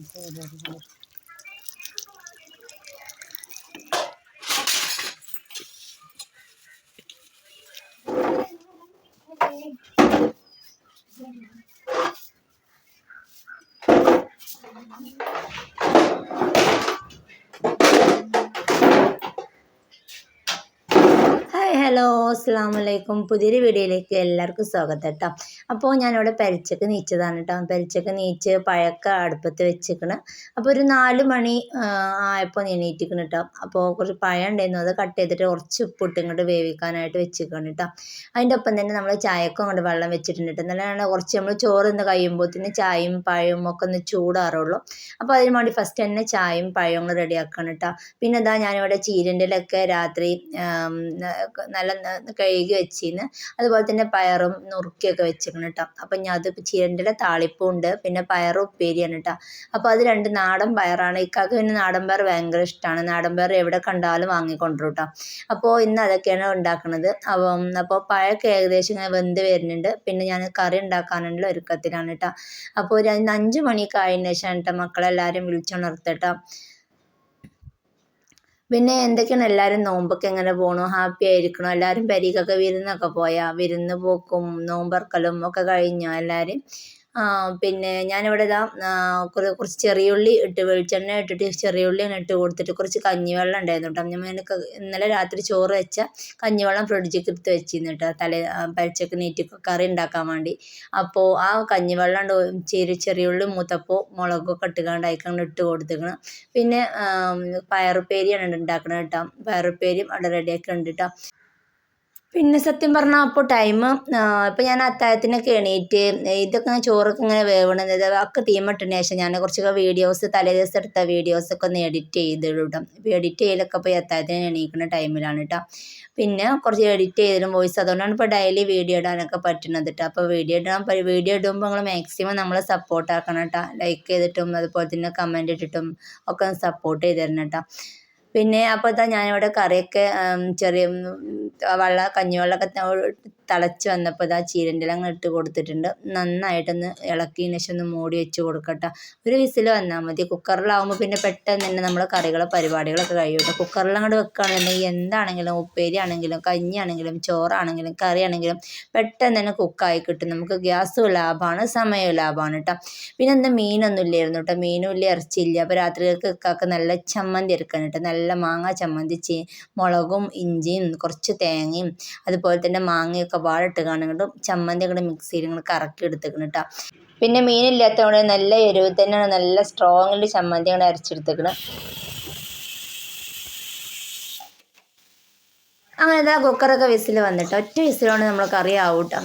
Hi hello അസ്സാമലൈക്കും. പുതിയൊരു വീഡിയോയിലേക്ക് എല്ലാവർക്കും സ്വാഗതം കേട്ടോ. അപ്പോൾ ഞാനിവിടെ പരിച്ചക്ക് നീച്ചതാണ് കേട്ടോ. പരിച്ചക്ക് നീച്ച് പഴക്ക അടുപ്പത്ത് വെച്ചിരിക്കണം. അപ്പോൾ ഒരു 4 മണി ആയപ്പോൾ എണീറ്റിക്കണം കേട്ടോ. അപ്പോൾ കുറച്ച് പഴം ഉണ്ടായിരുന്നു, അത് കട്ട് ചെയ്തിട്ട് കുറച്ച് ഉപ്പിട്ട് ഇങ്ങോട്ട് വേവിക്കാനായിട്ട് വെച്ചിരിക്കണം കേട്ടോ. അതിൻ്റെ ഒപ്പം തന്നെ നമ്മൾ ചായക്കും അങ്ങോട്ട് വെള്ളം വെച്ചിട്ടുണ്ട് കേട്ടോ. എന്നാലാണ് കുറച്ച് നമ്മൾ ചോറ് ഇന്ന് കഴിയുമ്പോഴത്തേന് ചായയും പഴവും ഒക്കെ ഒന്ന് ചൂടാറുള്ളൂ. അപ്പോൾ അതിന് വേണ്ടി ഫസ്റ്റ് തന്നെ ചായയും പഴവും റെഡിയാക്കണം കേട്ടോ. പിന്നെ ഇതാ ഞാനിവിടെ ചീരൻ്റെലൊക്കെ രാത്രി നല്ല കഴുകി വെച്ചിരുന്ന്, അതുപോലെ തന്നെ പയറും നുറുക്കിയൊക്കെ വെച്ചിരിക്കണം കേട്ടോ. അപ്പം ഞാൻ അത് ചീരൻ്റെ താളിപ്പും ഉണ്ട്, പിന്നെ പയറും ഉപ്പേരിയാണ് കേട്ടോ. അപ്പോൾ അത് 2 നാടൻ പയറാണ്. ഇക്കാക്ക് പിന്നെ നാടൻ പയർ ഭയങ്കര ഇഷ്ടമാണ്. നാടൻ പയർ എവിടെ കണ്ടാലും വാങ്ങിക്കൊണ്ടു കേട്ടോ. അപ്പോൾ ഇന്ന് അതൊക്കെയാണ് ഉണ്ടാക്കുന്നത്. അപ്പോൾ പഴമൊക്കെ ഏകദേശം ഇങ്ങനെ വെന്ത് വരുന്നുണ്ട്. പിന്നെ ഞാൻ കറി ഉണ്ടാക്കാനുള്ള ഒരുക്കത്തിലാണ് കേട്ടോ. അപ്പോൾ ഒരു 5 മണിയൊക്കെ ആയതിനു ശേഷം കേട്ടോ മക്കളെല്ലാവരും വിളിച്ചുണർത്തട്ടോ. പിന്നെ എന്തൊക്കെയാണ് എല്ലാവരും നോമ്പൊക്കെ എങ്ങനെ പോകണു? ഹാപ്പി ആയിരിക്കണോ? എല്ലാവരും പെരീക്കൊക്കെ വിരുന്നൊക്കെ പോയാൽ വിരുന്ന് പോക്കും നോമ്പറക്കലും ഒക്കെ കഴിഞ്ഞോ എല്ലാവരും? പിന്നെ ഞാനിവിടെ ഇതാ കുറച്ച് ചെറിയുള്ളി ഇട്ട് വെളിച്ചെണ്ണ ഇട്ടിട്ട് ചെറിയുള്ളി ഇട്ട് കൊടുത്തിട്ട് കുറച്ച് കഞ്ഞിവെള്ളം ഉണ്ടായിരുന്നു കേട്ടോ. ഞാൻ ഇന്നലെ രാത്രി ചോറ് വെച്ച കഞ്ഞിവെള്ളം ഫ്രിഡ്ജിൽ എടുത്ത് വെച്ചിരുന്നു കേട്ടോ. പരിച്ചക്ക് നീറ്റിക്ക് കറി ഉണ്ടാക്കാൻ വേണ്ടി. അപ്പോൾ ആ കഞ്ഞിവെള്ളം ചെറിയുള്ളി മൂത്തപ്പോൾ മുളകൊക്കെ ഇട്ടുകൊണ്ട് അയക്കൊണ്ട് ഇട്ട് കൊടുത്തിക്കണം. പിന്നെ പയറുപ്പേരിയാണ് ഉണ്ടാക്കണം കേട്ടോ. പയറുപ്പേരിയും അവിടെ റെഡിയാക്കി ഉണ്ട് കേട്ടോ. പിന്നെ സത്യം പറഞ്ഞാൽ അപ്പോൾ ഇപ്പോൾ ഞാൻ അത്താഴത്തിനൊക്കെ എണീറ്റ് ഇതൊക്കെ ചോറൊക്കെ ഇങ്ങനെ വേവണത് ഒക്കെ തീമിട്ടതിന് ശേഷം ഞാൻ കുറച്ചൊക്കെ വീഡിയോസ് തലേ ദിവസം എടുത്ത വീഡിയോസൊക്കെ ഒന്ന് എഡിറ്റ് ചെയ്തിടും. എഡിറ്റ് ചെയ്യലൊക്കെ ഇപ്പോൾ അത്താഴത്തിന് എണീക്കുന്ന ടൈമിലാണ് കേട്ടോ. പിന്നെ കുറച്ച് എഡിറ്റ് ചെയ്തതിലും വോയിസ്, അതുകൊണ്ടാണ് ഇപ്പോൾ ഡെയിലി വീഡിയോ ഇടാനൊക്കെ പറ്റുന്നത് കേട്ടോ. അപ്പോൾ വീഡിയോ ഇടുമ്പോൾ നിങ്ങൾ മാക്സിമം നമ്മളെ സപ്പോർട്ട് ആക്കണം കേട്ടോ. ലൈക്ക് ചെയ്തിട്ടും അതുപോലെ തന്നെ കമൻറ്റ് ഇട്ടിട്ടും ഒക്കെ സപ്പോർട്ട് ചെയ്ത് തരണം കേട്ടോ. പിന്നെ അപ്പോൾ ഞാനിവിടെ കറിയൊക്കെ കഞ്ഞിവെള്ളമൊക്കെ തിളച്ച് വന്നപ്പോൾ ചീരൻ്റെ ഇല അങ്ങ് ഇട്ട് കൊടുത്തിട്ടുണ്ട്. നന്നായിട്ടൊന്ന് ഇളക്കിയതിന് ശേഷം ഒന്ന് മൂടി വെച്ച് കൊടുക്കട്ടെ. ഒരു വിസിൽ വന്നാൽ മതി. കുക്കറിലാവുമ്പോൾ പിന്നെ പെട്ടെന്ന് തന്നെ നമ്മൾ പരിപാടികളൊക്കെ കഴിയും. കുക്കറിൽ അങ്ങോട്ട് വെക്കുകയാണെന്നുണ്ടെങ്കിൽ എന്താണെങ്കിലും ഉപ്പേരി ആണെങ്കിലും കഞ്ഞിയാണെങ്കിലും ചോറാണെങ്കിലും കറിയാണെങ്കിലും പെട്ടെന്ന് തന്നെ കുക്കായി കിട്ടും. നമുക്ക് ഗ്യാസും ലാഭമാണ്, സമയവും ലാഭമാണ് കേട്ടോ. പിന്നെ ഇന്ന് മീനൊന്നും ഇല്ലായിരുന്നു കേട്ടോ. മീനും ഇല്ല, ഇറച്ചിയില്ല. അപ്പോൾ രാത്രികൾക്ക് ഇക്കാക്ക് നല്ല ചമ്മന്തി എടുക്കണം കേട്ടോ. നല്ല മാങ്ങ ചമ്മന്തി, മുളകും ഇഞ്ചിയും കുറച്ച് തേങ്ങയും അതുപോലെ തന്നെ മാങ്ങയൊക്കെ വാടിട്ട് കാണുന്നുണ്ട് ചമ്മന്തി അങ്ങോട്ട് മിക്സിയിൽ ഇങ്ങനെ കറക്കി എടുത്തേക്കണം കേട്ടോ. പിന്നെ മീനില്ലാത്തതുകൊണ്ട് നല്ല എരിവ് തന്നെയാണ്, നല്ല സ്ട്രോങ്ങിൽ ചമ്മന്തി അങ്ങോട്ട് അരച്ചെടുത്തേക്കണം. അങ്ങനെ ഇതാ കുക്കറൊക്കെ വിസിൽ വന്നിട്ട് ഒറ്റ വിസിലോണ്ട് നമ്മൾ കറി ആവും കേട്ടോ.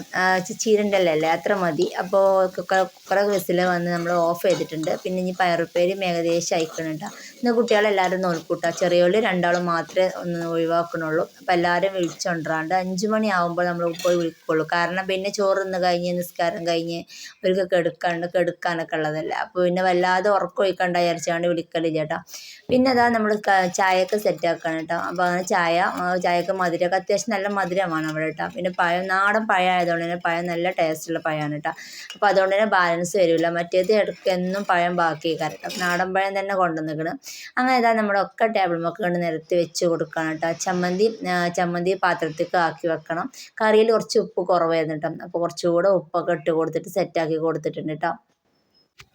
ചീരൻ്റെ അല്ലേ അത്ര മതി. അപ്പോൾ കുക്കറൊക്കെ വിസിൽ വന്ന് നമ്മൾ ഓഫ് ചെയ്തിട്ടുണ്ട്. പിന്നെ ഇനി പയറുപ്പേരും ഏകദേശം അയക്കണം കേട്ടോ. ഇന്ന് കുട്ടികളെല്ലാവരും നോൽക്കൂട്ടോ. ചെറിയുള്ളി 2 മാത്രമേ ഒന്ന് ഒഴിവാക്കണുള്ളൂ. അപ്പോൾ എല്ലാവരും വിളിച്ചുകൊണ്ടിരാണ്ട് 5 മണി ആകുമ്പോൾ നമ്മൾ പോയി വിളിക്കുള്ളൂ. കാരണം പിന്നെ ചോറ് ഇന്ന് കഴിഞ്ഞ് നിസ്കാരം കഴിഞ്ഞ് അവർക്ക് കെടുക്കാനൊക്കെ ഉള്ളതല്ല. അപ്പോൾ പിന്നെ വല്ലാതെ ഉറക്കം ഒഴിക്കണ്ട വിചാരിച്ചാണ്ട് വിളിക്കലില്ല കേട്ടോ. പിന്നെ അതാ നമ്മൾ ചായയൊക്കെ സെറ്റാക്കണം കേട്ടോ. അപ്പോൾ അങ്ങനെ ചായക്ക് മധുരമൊക്കെ അത്യാവശ്യം നല്ല മധുരമാണ് അവിടെ കേട്ടോ. പിന്നെ നാടൻ പഴം ആയതുകൊണ്ട് തന്നെ പഴം നല്ല ടേസ്റ്റുള്ള പഴമാണ് കേട്ടോ. അപ്പോൾ അതുകൊണ്ട് തന്നെ ബാലൻസ് വരില്ല. മറ്റേത് ഇടയ്ക്ക് എന്നും പഴം ബാക്കി കേട്ടോ. നാടൻ പഴം തന്നെ കൊണ്ടുവന്നിക്കണം. അങ്ങനെ ഇതാ നമ്മളൊക്കെ ടേബിളുമൊക്കെ കൊണ്ട് നിരത്തി വെച്ച് കൊടുക്കണം കേട്ടോ. ചമ്മന്തി പാത്രത്തേക്ക് ആക്കി വെക്കണം. കറിയിൽ കുറച്ച് ഉപ്പ് കുറവായിരുന്നു കേട്ടോ. അപ്പോൾ കുറച്ചുകൂടെ ഉപ്പൊക്കെ ഇട്ട് കൊടുത്തിട്ട് സെറ്റാക്കി കൊടുത്തിട്ടുണ്ട് കേട്ടോ.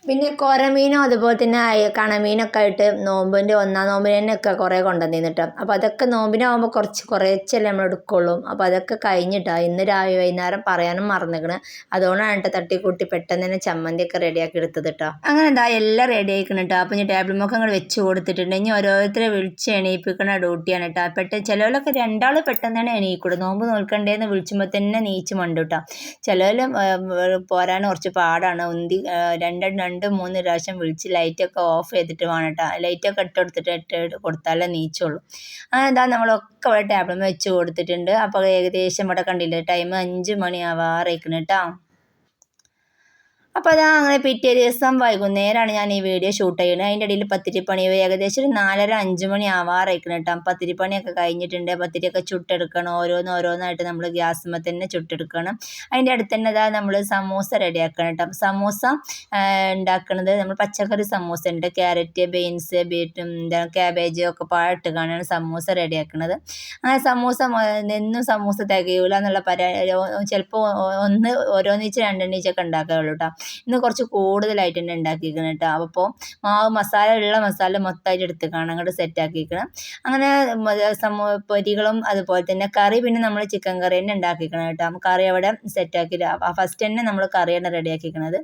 പിന്നെ കോരമീനും അതുപോലെ തന്നെ കണമീനൊക്കെ ആയിട്ട് നോമ്പിൻ്റെ 1-ാം നോമ്പിന് തന്നെയൊക്കെ കുറേ കൊണ്ടുവന്നിരുന്നു കേട്ടോ. അപ്പോൾ അതൊക്കെ നോമ്പിനാകുമ്പോൾ കുറച്ചല്ലേ നമ്മൾ എടുക്കുള്ളൂ. അപ്പോൾ അതൊക്കെ കഴിഞ്ഞിട്ടാണ് ഇന്ന് വൈകുന്നേരം പറയാനും മറന്നിക്കണ്. അതുകൊണ്ടാണ് കേട്ടോ തട്ടിക്കൂട്ടി പെട്ടെന്ന് തന്നെ ചമ്മന്തിയൊക്കെ റെഡിയാക്കി എടുത്തത് കേട്ടോ. അങ്ങനെ എന്താ എല്ലാം റെഡി ആയിക്കണം കേട്ടോ. അപ്പോൾ ഞാൻ ടേബിൾ മുഖം അങ്ങോട്ട് വെച്ച് കൊടുത്തിട്ടുണ്ട്. ഇനി ഓരോരുത്തരെ വിളിച്ച് എണീപ്പിക്കുന്ന ഡ്യൂട്ടിയാണ് കേട്ടോ. ചിലവരൊക്കെ 2 പെട്ടെന്ന് തന്നെ എണീക്കൂടും. നോമ്പ് നോൽക്കണ്ടേന്ന് വിളിച്ചുമ്പോൾ തന്നെ നീച്ച് മണ്ടു കേട്ടോ. ചിലവരും പോരാൻ കുറച്ച് പാടാണ്. 2-3 പ്രാവശ്യം വിളിച്ച് ലൈറ്റൊക്കെ ഓഫ് ചെയ്തിട്ട് വേണം കേട്ടോ. ലൈറ്റൊക്കെ ഇട്ട് കൊടുത്താലേ നീച്ചുള്ളൂ. അങ്ങനെ എന്താ നമ്മളൊക്കെ ഇവിടെ ടേബിളിൽ വെച്ച് കൊടുത്തിട്ടുണ്ട്. അപ്പോൾ ഏകദേശം ഇവിടെ കണ്ടില്ലേ ടൈം 5 മണി ആവാറായിക്കണം കേട്ടോ. അപ്പോൾ അതാ അങ്ങനെ പിറ്റേ ദിവസം വൈകുന്നേരമാണ് ഞാൻ ഈ വീഡിയോ ഷൂട്ട് ചെയ്യുന്നത്. അതിൻ്റെ ഇടയിൽ പത്തിരിപ്പണി ഏകദേശം ഒരു 4:30-5 മണി ആവാറായിരിക്കണം കേട്ടോ. പത്തിരിപ്പണിയൊക്കെ കഴിഞ്ഞിട്ടുണ്ട്. പത്തിരിയൊക്കെ ചുട്ടെടുക്കണം. ഓരോന്നായിട്ട് നമ്മൾ ഗ്യാസുമ്മ തന്നെ ചുട്ടെടുക്കണം. അതിൻ്റെ അടുത്ത് തന്നെ അതാ നമ്മൾ സമൂസ റെഡിയാക്കണം കേട്ടോ. സമൂസ ഉണ്ടാക്കുന്നത് നമ്മൾ പച്ചക്കറി സമൂസ ഉണ്ട്. ക്യാരറ്റ്, ബീൻസ്, ക്യാബേജ് ഒക്കെ പാട്ട് കാണാണ് സമൂസ റെഡിയാക്കുന്നത്. അങ്ങനെ സമൂസ എന്നും സമൂസ തികയൂല എന്നുള്ള ചിലപ്പോൾ ഓരോന്നീച്ച് രണ്ടെണ്ണീച്ചൊക്കെ ഉണ്ടാക്കാറുള്ളൂ കേട്ടോ. ഇന്ന് കുറച്ച് കൂടുതലായിട്ട് തന്നെ ഉണ്ടാക്കിയിരിക്കണം കേട്ടോ. അപ്പോൾ മസാല മൊത്തമായിട്ട് എടുത്ത് കാണാം അങ്ങോട്ട് സെറ്റാക്കിയിരിക്കണം. അങ്ങനെ പൊരികളും അതുപോലെ തന്നെ കറി പിന്നെ നമ്മൾ ചിക്കൻ കറി തന്നെ ഉണ്ടാക്കിയിരിക്കണം കേട്ടോ. കറി അവിടെ സെറ്റാക്കി ഫസ്റ്റ് തന്നെ നമ്മൾ കറിയാണ് റെഡിയാക്കിയിരിക്കണത്.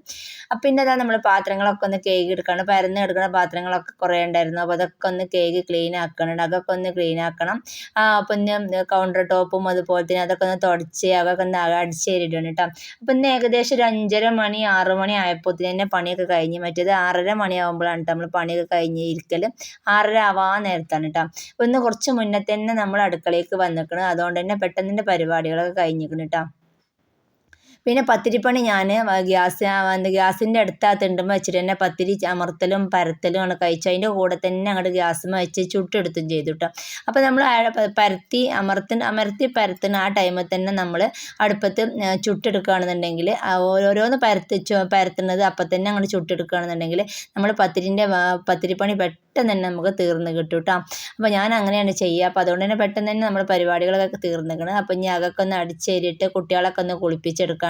അപ്പം പിന്നെ അതാ നമ്മൾ പാത്രങ്ങളൊക്കെ ഒന്ന് കേക്ക് എടുക്കണം. പരന്ന് എടുക്കുന്ന പാത്രങ്ങളൊക്കെ കുറേ ഉണ്ടായിരുന്നു. അപ്പോൾ അതൊക്കെ ഒന്ന് കേക്ക് ക്ലീൻ ആക്കണം. അതൊക്കെ ഒന്ന് ക്ലീൻ ആക്കണം. പിന്നെ കൗണ്ടർ ടോപ്പും അതുപോലെ തന്നെ അതൊക്കെ ഒന്ന് തുടച്ച് അതൊക്കെ ഒന്ന് അടിച്ചേരിടണം കേട്ടോ. അപ്പം ഇന്ന് ഏകദേശം ഒരു 5:30 മണി 6 മണി ആയപ്പോൾ തന്നെ പണിയൊക്കെ കഴിഞ്ഞ്. മറ്റേത് 6:30 മണിയാകുമ്പോഴാണ് കേട്ടോ നമ്മൾ പണിയൊക്കെ കഴിഞ്ഞ് ഇരിക്കൽ. 6:30 ആവാൻ നേരത്താണ് കേട്ടോ. അപ്പോൾ ഇന്ന് കുറച്ച് മുന്നേ തന്നെ നമ്മൾ അടുക്കളയ്ക്ക് വന്നിക്കണം. അതുകൊണ്ട് തന്നെ പെട്ടെന്ന് തന്നെ പരിപാടികളൊക്കെ കഴിഞ്ഞിരിക്കണം കേട്ടോ. പിന്നെ പത്തിരിപ്പണി ഞാൻ ഗ്യാസിൻ്റെ അടുത്ത് തിണ്ടുമ്പോൾ വെച്ചിട്ട് തന്നെ പത്തിരി അമർത്തലും പരത്തലും ആണ് കഴിച്ചു. അതിൻ്റെ കൂടെ തന്നെ അങ്ങോട്ട് ഗ്യാസുമ്മ വെച്ച് ചുട്ടെടുത്തും ചെയ്തു കേട്ടോ. അപ്പോൾ നമ്മൾ അമർത്തി പരത്തുന്ന ആ ടൈമിൽ തന്നെ നമ്മൾ അടുപ്പത്ത് ചുട്ടെടുക്കുകയാണെന്നുണ്ടെങ്കിൽ ഓരോന്ന് പരത്തുന്നത് അപ്പം തന്നെ അങ്ങോട്ട് ചുട്ടെടുക്കുകയാണെന്നുണ്ടെങ്കിൽ നമ്മൾ പത്തിരിപ്പണി പെട്ടെന്ന് തന്നെ നമുക്ക് തീർന്ന് കിട്ടും കേട്ടോ. അപ്പോൾ ഞാൻ അങ്ങനെയാണ് ചെയ്യുക. അപ്പോൾ അതുകൊണ്ട് തന്നെ പെട്ടെന്ന് തന്നെ നമ്മൾ പരിപാടികളൊക്കെ തീർന്നിരിക്കണം. അപ്പോൾ ഇനി അതൊക്കെ ഒന്ന് അടിച്ചേരിട്ട് കുട്ടികളൊക്കെ ഒന്ന് കുളിപ്പിച്ചെടുക്കാണ്ട്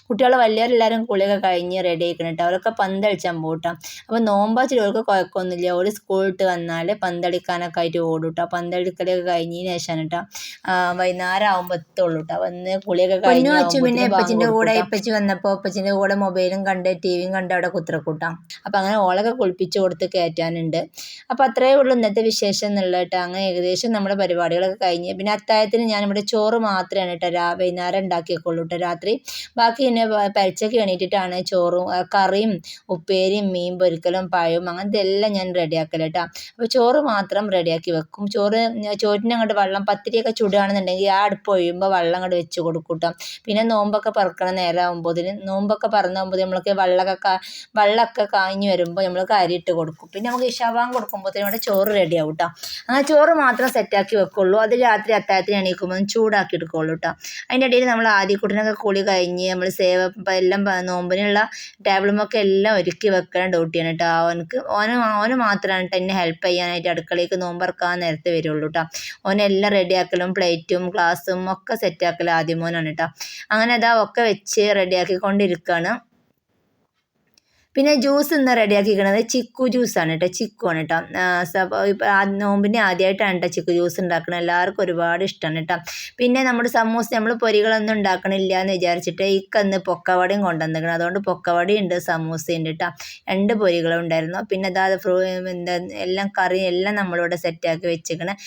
കുട്ടികൾ വലിയവരെല്ലാവരും കുളിയൊക്കെ കഴിഞ്ഞ് റെഡി ആയിക്കണം കേട്ടോ. അവരൊക്കെ പന്തളിച്ചാൻ പോട്ടാം. അപ്പോൾ നോമ്പാച്ചിട്ട് കുഴപ്പമൊന്നുമില്ല. ഒരു സ്കൂളിട്ട് വന്നാൽ പന്തളിക്കാനൊക്കെ ആയിട്ട് ഓടും കേട്ടോ. പന്തളിക്കലൊക്കെ കഴിഞ്ഞതിന് ശേഷമാണ് കേട്ടോ വൈകുന്നേരം ആകുമ്പോൾ എത്തുള്ളൂ കേട്ടോ. വന്ന് കുളിയൊക്കെ കഴിഞ്ഞു വെച്ചു. പിന്നെ ഇപ്പച്ചിൻ്റെ കൂടെ ഇപ്പച്ചി വന്നപ്പോൾ ഇപ്പച്ചിൻ്റെ കൂടെ മൊബൈലും കണ്ട് ടിവിയും കണ്ട് അവിടെ കുത്തിരക്കൂട്ടാം. അപ്പോൾ അങ്ങനെ ഓളൊക്കെ കുളിപ്പിച്ച് കൊടുത്ത് കയറ്റാനുണ്ട്. അപ്പോൾ അത്രയേ ഉള്ളൂ ഇന്നത്തെ വിശേഷം എന്നുള്ള കേട്ടോ. അങ്ങനെ ഏകദേശം നമ്മുടെ പരിപാടികളൊക്കെ കഴിഞ്ഞ് പിന്നെ അത്താഴത്തിന് ഞാനിവിടെ ചോറ് മാത്രമാണ് കേട്ടോ വൈകുന്നേരം ഉണ്ടാക്കിയേക്കുള്ളൂ കേട്ടോ. രാത്രി ബാക്കി പിന്നെ പരിച്ചൊക്കെ എണീറ്റിട്ടാണ് ചോറും കറിയും ഉപ്പേരിയും മീൻ പൊരിക്കലും പഴവും അങ്ങനത്തെ എല്ലാം ഞാൻ റെഡിയാക്കൽ കേട്ടോ. അപ്പോൾ ചോറ് മാത്രം റെഡിയാക്കി വെക്കും. ചോറ്റിന് അങ്ങോട്ട് വെള്ളം പത്തിരിയൊക്കെ ചുടുകയാണെന്നുണ്ടെങ്കിൽ ആ അടുപ്പ് ഒഴിയുമ്പോൾ വെള്ളം അങ്ങോട്ട് വെച്ച് കൊടുക്കും കേട്ടോ. പിന്നെ നോമ്പൊക്കെ പറക്കണ നേരം ആകുമ്പോഴത്തേന് നോമ്പൊക്കെ പറന്നാകുമ്പോൾ നമ്മൾക്ക് വെള്ളമൊക്കെ കാഞ്ഞ് വരുമ്പോൾ നമ്മൾ അരിയിട്ട് കൊടുക്കും. പിന്നെ നമുക്ക് ഇഷാബാൻ കൊടുക്കുമ്പോഴത്തേനും ഇവിടെ ചോറ് റെഡിയാവും കേട്ടോ. അങ്ങനെ ചോറ് മാത്രം സെറ്റാക്കി വെക്കുള്ളൂ. അത് രാത്രി അത്താഴത്തിന് എണീക്കുമ്പോൾ ചൂടാക്കി എടുക്കുള്ളൂ കേട്ടോ. അതിൻ്റെ ഇടയിൽ നമ്മൾ ആദ്യക്കുട്ടനൊക്കെ കുളി കഴിഞ്ഞ് നമ്മൾ എല്ലാം നോമ്പിനുള്ള ടേബിളുമൊക്കെ എല്ലാം ഒരുക്കി വെക്കണം ഡ്യൂട്ടിയാണ് കേട്ടോ. ഓന് മാത്രമാണ് കേട്ടോ എന്നെ ഹെൽപ്പ് ചെയ്യാനായിട്ട് അടുക്കളയ്ക്ക് നോമ്പറക്കാൻ നേരത്തെ വരുള്ളൂ കേട്ടോ. ഓനെല്ലാം റെഡിയാക്കലും പ്ലേറ്റും ഗ്ലാസും ഒക്കെ സെറ്റാക്കലും ആദ്യം മോനാണ് കേട്ടോ. അങ്ങനെ അതാ ഒക്കെ വെച്ച് റെഡിയാക്കിക്കൊണ്ടിരിക്കുകയാണ്. പിന്നെ ജ്യൂസ് ഇന്ന് റെഡിയാക്കിയിരിക്കുന്നത് ചിക്കു ജ്യൂസാണ് കേട്ടോ. ചിക്കു ആണ് കേട്ടോ. നോമ്പിൻ്റെ ആദ്യമായിട്ടാണ് കേട്ടോ ചിക്കു ജ്യൂസ് ഉണ്ടാക്കുന്നത്. എല്ലാവർക്കും ഒരുപാട് ഇഷ്ടമാണ് കേട്ടോ. പിന്നെ നമ്മുടെ സമൂസ നമ്മൾ പൊരികളൊന്നും ഉണ്ടാക്കണില്ല എന്ന് വിചാരിച്ചിട്ട് ഇക്കന്ന് പൊക്കവടയും കൊണ്ടുവന്നിരിക്കണം. അതുകൊണ്ട് പൊക്കവടയും ഉണ്ട് സമൂസയുണ്ട് കേട്ടോ. 2 പൊരികളും ഉണ്ടായിരുന്നു. പിന്നെ എല്ലാം കറി എല്ലാം നമ്മളിവിടെ സെറ്റാക്കി വെച്ചിരിക്കണം.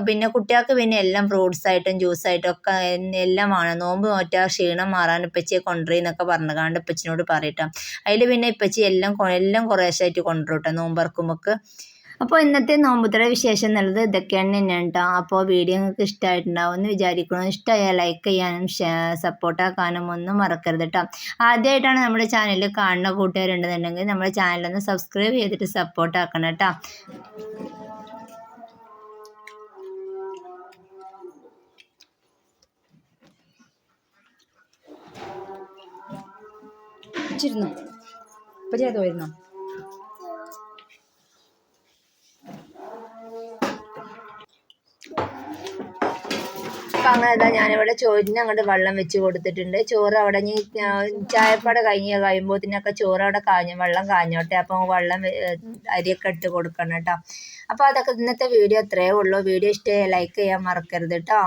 പിന്നെ കുട്ടികൾക്ക് പിന്നെ എല്ലാം ഫ്രൂട്ട്സായിട്ടും ജ്യൂസായിട്ടും ഒക്കെ എല്ലാം ആണ്. നോമ്പ് നോറ്റാൽ ക്ഷീണം മാറാൻ ഇപ്പച്ചിയെ കൊണ്ടുവരിന്നൊക്കെ പറഞ്ഞുകൊണ്ട് ഇപ്പച്ചിനോട് പറയട്ടോ. അതിൽ പിന്നെ ഇപ്പച്ചി എല്ലാം കുറേശ്ശായിട്ട് കൊണ്ടുവരും കേട്ടോ നോമ്പറക്കുമ്പോൾ. അപ്പോൾ ഇന്നത്തെ നോമ്പുതുറ വിശേഷം എന്നുള്ളത് ഇതൊക്കെയാണ് തന്നെയാണ് കേട്ടോ. അപ്പോൾ വീഡിയോ നിങ്ങൾക്ക് ഇഷ്ടമായിട്ടുണ്ടാവും എന്ന് വിചാരിക്കണം. ഇഷ്ടമായാൽ ലൈക്ക് ചെയ്യാനും സപ്പോർട്ടാക്കാനും ഒന്നും മറക്കരുത് കേട്ടോ. ആദ്യമായിട്ടാണ് നമ്മുടെ ചാനൽ കാണുന്ന കൂട്ടുകാരുണ്ടെന്നുണ്ടെങ്കിൽ നമ്മുടെ ചാനലൊന്ന് സബ്സ്ക്രൈബ് ചെയ്തിട്ട് സപ്പോർട്ടാക്കണം കേട്ടോ. ഇപ്പം ചെയ്ത് വരുന്നോ? അപ്പം അങ്ങനെ ഞാനിവിടെ ചോറിന് അങ്ങോട്ട് വെള്ളം വെച്ച് കൊടുത്തിട്ടുണ്ട്. ചോറ് അവിടെ ചായപ്പാട് കഴിയുമ്പോഴത്തേനൊക്കെ ചോറ് അവിടെ വെള്ളം കാഞ്ഞോട്ടെ. അപ്പം അരിയൊക്കെ ഇട്ട് കൊടുക്കണം കേട്ടോ. അപ്പോൾ അതൊക്കെ ഇന്നത്തെ വീഡിയോ അത്രയേ ഉള്ളൂ. വീഡിയോ ഇഷ്ടമായി ലൈക്ക് ചെയ്യാൻ മറക്കരുത് കേട്ടോ.